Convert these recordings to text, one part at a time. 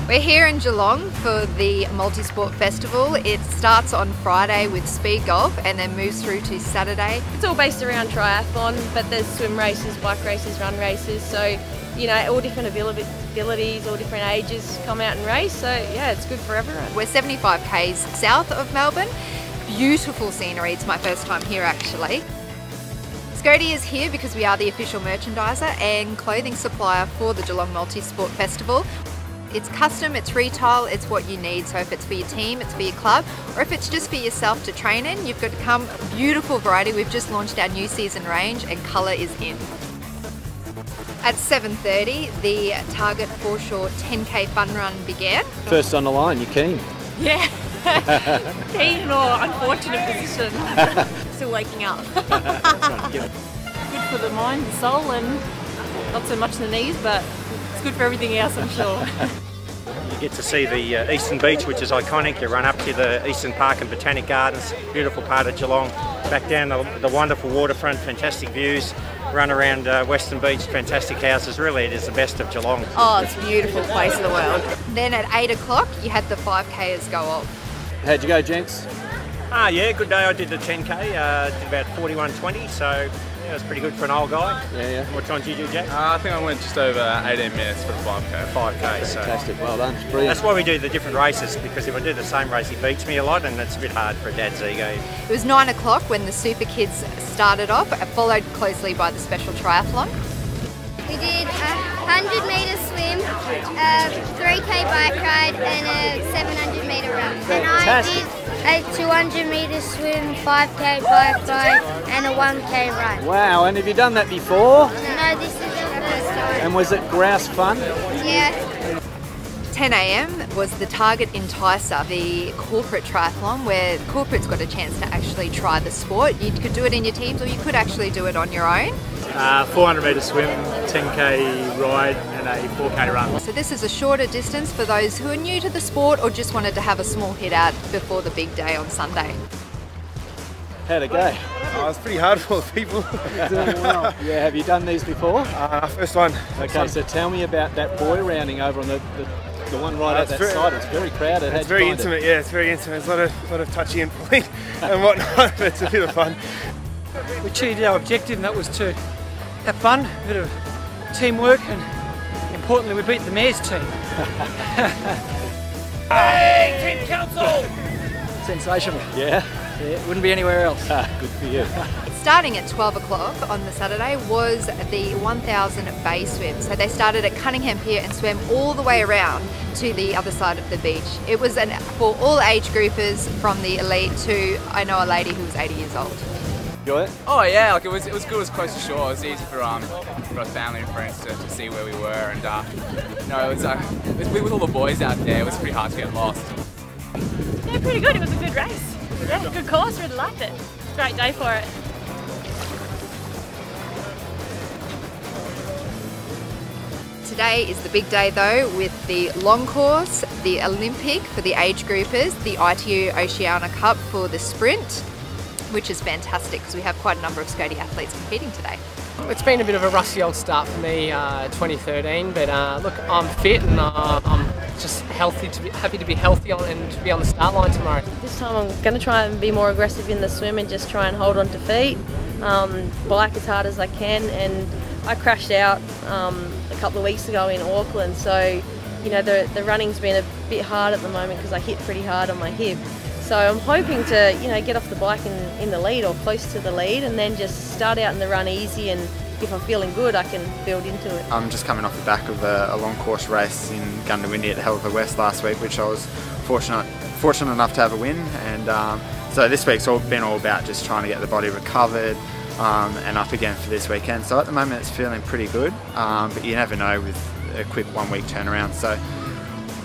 We're here in Geelong for the Multi Sport Festival. It starts on Friday with speed golf and then moves through to Saturday. It's all based around triathlon, but there's swim races, bike races, run races, so you know, all different abilities, all different ages come out and race, so yeah, it's good for everyone. We're 75 k's south of Melbourne. Beautiful scenery, it's my first time here actually. Scody is here because we are the official merchandiser and clothing supplier for the Geelong Multi Sport Festival. It's custom, it's retail, it's what you need. So if it's for your team, it's for your club, or if it's just for yourself to train in, you've got to come. Beautiful variety. We've just launched our new season range and colour is in. At 7:30, the Target Foreshore 10k fun run began. First on the line, you're keen? Yeah, keen or unfortunate position. Still waking up. Good for the mind, the soul, and not so much the knees, but it's good for everything else, I'm sure. You get to see the Eastern Beach, which is iconic. You run up to the Eastern Park and Botanic Gardens, beautiful part of Geelong. Back down the wonderful waterfront, fantastic views. Run around Western Beach, fantastic houses. Really, it is the best of Geelong. Oh, it's a beautiful place in the world. Then at 8 o'clock, you had the 5kers go off. How'd you go, gents? Yeah, good day. I did the 10k, did about 41:20, so yeah, it was pretty good for an old guy. Yeah. What time did you do, Jack? I think I went just over 18 minutes for the 5k. 5k, so Fantastic, well done, brilliant. That's why we do the different races, because if I do the same race, he beats me a lot, and it's a bit hard for a dad's ego. It was 9 o'clock when the Super Kids started off, followed closely by the Special Triathlon. We did a 100-metre swim, a 3k bike ride and a 700-metre run. And I did a 200-metre swim, 5k bike ride and a 1k run. Wow, and have you done that before? No, this is the first time. And was it grouse fun? Yeah. 10 a.m. was the Target Enticer, the corporate triathlon, where corporates got a chance to actually try the sport. You could do it in your teams or you could actually do it on your own. 400-metre swim, 10k ride and a 4k run. So this is a shorter distance for those who are new to the sport or just wanted to have a small hit out before the big day on Sunday. How'd it go? It's pretty hard for the people. Doing well. Yeah, have you done these before? First one. Okay, so tell me about that boy rounding over on the one right at that side. It's very crowded. It's very intimate, yeah, it's very intimate. There's a lot of touchy and pulling and whatnot, but it's a bit of fun. We achieved our objective, and that was to have fun, a bit of teamwork, and importantly we beat the mayor's team. Hey, team council! Sensational. Yeah? Yeah, it wouldn't be anywhere else. Good for you. Starting at 12 o'clock on the Saturday was the 1000 bay swim. So they started at Cunningham Pier and swam all the way around to the other side of the beach. It was for all age groupers from the elite to, I know a lady who was 80 years old. Enjoy it? Oh yeah, like it was good. It was close to shore. It was easy for family and friends to see where we were, and it was with all the boys out there. It was pretty hard to get lost. Yeah, pretty good. It was a good race. Yeah, good course. Really liked it. Great day for it. Today is the big day though, with the long course, the Olympic for the age groupers, the ITU Oceania Cup for the sprint, which is fantastic because we have quite a number of Scody athletes competing today. It's been a bit of a rusty old start for me, 2013, but look, I'm fit and I'm just happy to be healthy and to be on the start line tomorrow. This time I'm going to try and be more aggressive in the swim and just try and hold on to feet, bike as hard as I can, and I crashed out a couple of weeks ago in Auckland, so you know the running's been a bit hard at the moment because I hit pretty hard on my hip. So I'm hoping to get off the bike in the lead or close to the lead, and then just start out in the run easy, and if I'm feeling good I can build into it. I'm just coming off the back of a long course race in Gundawindi at the Hell of the West last week, which I was fortunate enough to have a win, and so this week's been all about just trying to get the body recovered and up again for this weekend. So at the moment it's feeling pretty good, but you never know with a quick 1 week turnaround. So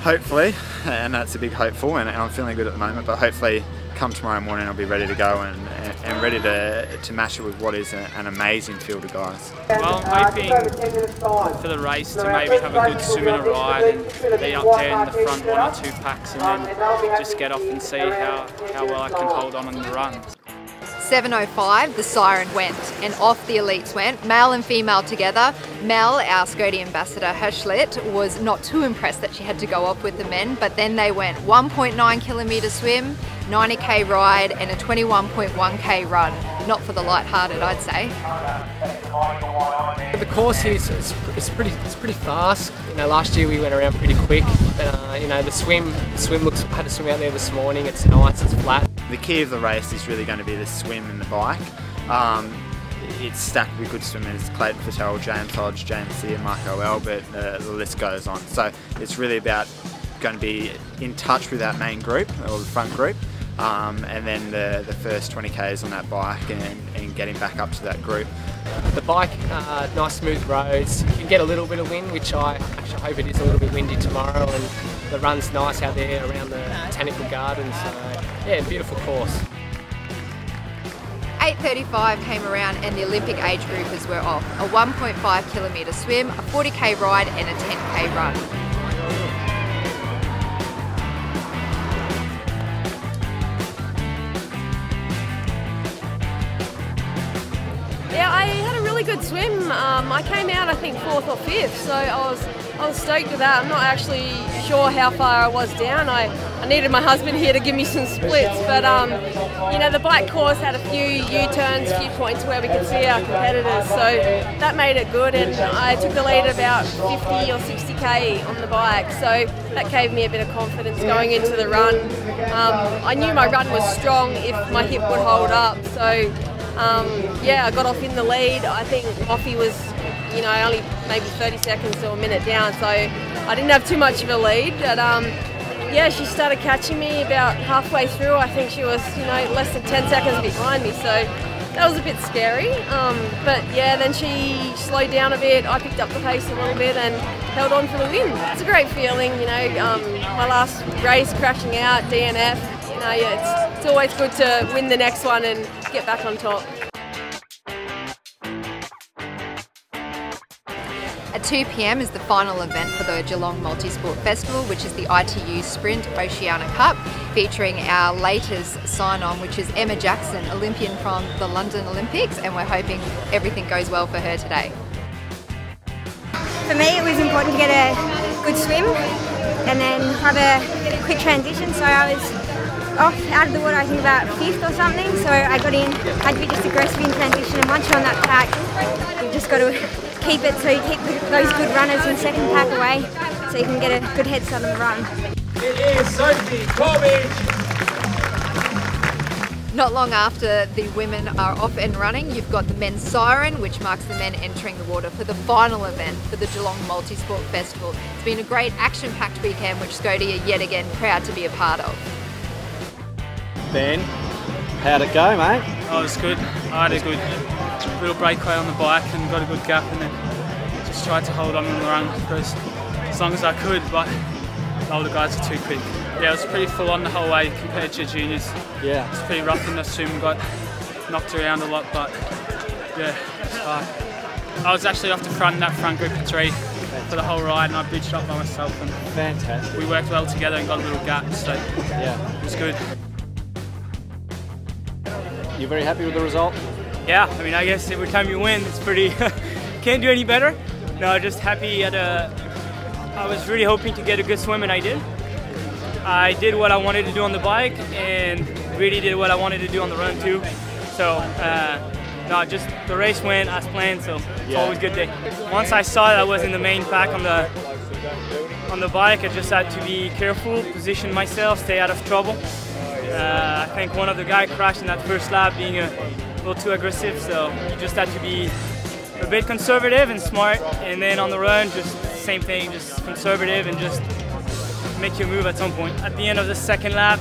hopefully, and that's a big hopeful, and I'm feeling good at the moment, but hopefully come tomorrow morning I'll be ready to go and ready to match it with what is an amazing field of guys. Well, I'm hoping for the race to maybe have a good swim and a ride and be up there in the front 1 or 2 packs, and then just get off and see how well I can hold on the run. 7:05, the siren went and off the elites went, male and female together. Mel, our Scody ambassador, Herschlet, was not too impressed that she had to go off with the men, but then they went 1.9 kilometre swim, 90k ride and a 21.1k run. Not for the light-hearted, I'd say. The course here is pretty fast. You know, last year we went around pretty quick. You know, the swim looks. I had to swim out there this morning. It's nice. It's flat. The key of the race is really going to be the swim and the bike. It's stacked with good swimmers: Clayton Fattel, James Hodge, James Sear, Marco Albert. The list goes on. So it's really about going to be in touch with that main group or the front group. And then the first 20k's on that bike and getting back up to that group. The bike, nice smooth roads. You can get a little bit of wind, which I actually hope it is a little bit windy tomorrow, and the run's nice out there around the botanical gardens. So yeah, beautiful course. 8:35 came around and the Olympic age groupers were off. A 1.5 kilometre swim, a 40k ride and a 10k run. Yeah, I had a really good swim. I came out, I think, 4th or 5th, so I was stoked with that. I'm not actually sure how far I was down. I needed my husband here to give me some splits, but you know, the bike course had a few U-turns, a few points where we could see our competitors, so that made it good, and I took the lead about 50 or 60k on the bike, so that gave me a bit of confidence going into the run. I knew my run was strong if my hip would hold up, so yeah, I got off in the lead. I think Moffy was, you know, only maybe 30 seconds or a minute down, so I didn't have too much of a lead. But yeah, she started catching me about halfway through. I think she was, you know, less than 10 seconds behind me, so that was a bit scary. But yeah, then she slowed down a bit. I picked up the pace a little bit and held on for the win. It's a great feeling, you know. My last race, crashing out, DNF. You know, yeah, it's always good to win the next one and get back on top. At 2 p.m. is the final event for the Geelong Multi Sport Festival, which is the ITU Sprint Oceania Cup, featuring our latest sign-on, which is Emma Jackson, Olympian from the London Olympics, and we're hoping everything goes well for her today. For me, it was important to get a good swim and then have a quick transition, so I was off out of the water, I think about 5th or something, so I got in, had to be just aggressive in transition, and once you're on that pack, you've just got to keep it so you keep those good runners in second pack away, so you can get a good head start on the run. It is Sophie Corbett. Not long after the women are off and running, you've got the men's siren, which marks the men entering the water for the final event for the Geelong Multi Sport Festival. It's been a great action-packed weekend, which Scody are yet again proud to be a part of. Ben, how'd it go, mate? Oh, it was good. I had a good little breakaway on the bike and got a good gap, and then just tried to hold on the run because as long as I could, but the older guys are too quick. Yeah, it was pretty full on the whole way compared to juniors. Yeah. It's pretty rough in the swim, got knocked around a lot, but yeah, it's hard. I was actually off the front in that front group of 3 for the whole ride, and I bridged up by myself, and fantastic. We worked well together and got a little gap, so yeah, it was good. You very happy with the result? Yeah, I mean, I guess every time you win, it's pretty, can't do any better. No, just happy I was really hoping to get a good swim, and I did. I did what I wanted to do on the bike, and really did what I wanted to do on the run too. So, no, just the race went as planned, so it's always a good day. Once I saw that I was in the main pack on the bike, I just had to be careful, position myself, stay out of trouble. I think one of the guys crashed in that first lap, being a little too aggressive, so you just had to be a bit conservative and smart, and then on the run, just same thing, just conservative and just make your move at some point. At the end of the second lap,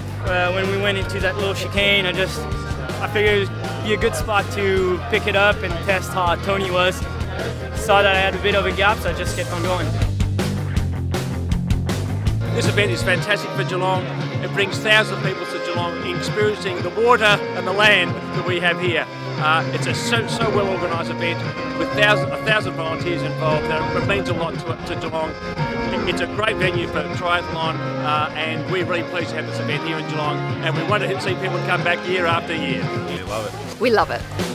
when we went into that little chicane, I figured it would be a good spot to pick it up and test how Tony was. Saw that I had a bit of a gap, so I just kept on going. This event is fantastic for Geelong. It brings thousands of people to Geelong experiencing the water and the land that we have here. It's a so well organised event with 1,000 volunteers involved. It means a lot to Geelong. It's a great venue for triathlon, and we're really pleased to have this event here in Geelong, and we want to see people come back year after year. We love it. We love it.